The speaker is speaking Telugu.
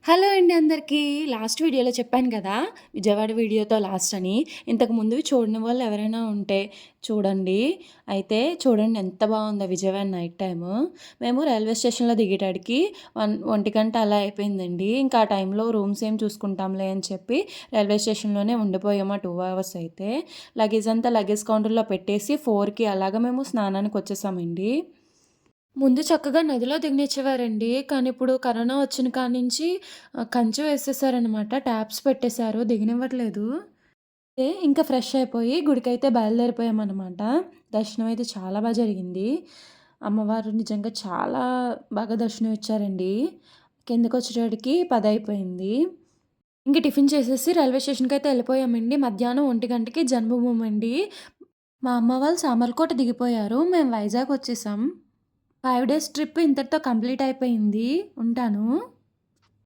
హలో అండి అందరికీ. లాస్ట్ వీడియోలో చెప్పాను కదా! విజయవాడ వీడియోతో లాస్ట్ అని. ఇంతకు ముందువి చూడని వాళ్ళు ఎవరైనా ఉంటే చూడండి. అయితే చూడండి ఎంత బాగుందో విజయవాడ నైట్ టైము. మేము రైల్వే స్టేషన్‌లో దిగేటాడికి 1:00 అలా అయిపోయిందండి. ఇంకా ఆ టైంలో రూమ్స్ ఏం చూసుకుంటాంలే అని చెప్పి రైల్వే స్టేషన్‌లోనే ఉండిపోయాము ఆ 2 అవర్స్ అయితే. లగేజ్ అంతా లగేజ్ కౌంటర్‌లో పెట్టేసి 4కి అలాగా మేము స్నానానికి వచ్చేసామండి. ముందు చక్కగా నదిలో దిగనిచ్చేవారండి. కానీ ఇప్పుడు కరోనా వచ్చిన కాడ్నించి కంచె వేసేసారనమాట. ట్యాప్స్ పెట్టేశారు. దిగనివ్వట్లేదు. ఇంకా ఫ్రెష్ అయిపోయి గుడికైతే బయలుదేరిపోయామనమాట. దర్శనం అయితే చాలా జరిగింది. అమ్మవారు నిజంగా చాలా బాగా దర్శనం ఇచ్చారండి. కిందకొచ్చేటప్పటికి 10 అయిపోయింది. ఇంక టిఫిన్ చేసేసి రైల్వే స్టేషన్‌కైతే ఎళ్ళిపోయామండి. మధ్యాహ్నం 1 జన్మభూమి అండి. మా అమ్మ వాళ్ళు సామర్లకోట దిగిపోయారు. మేము వైజాగ్ వచ్చేసాం. 5 డేస్ ట్రిప్ ఇంతటితో కంప్లీట్ అయిపోయింది. ఉంటాను.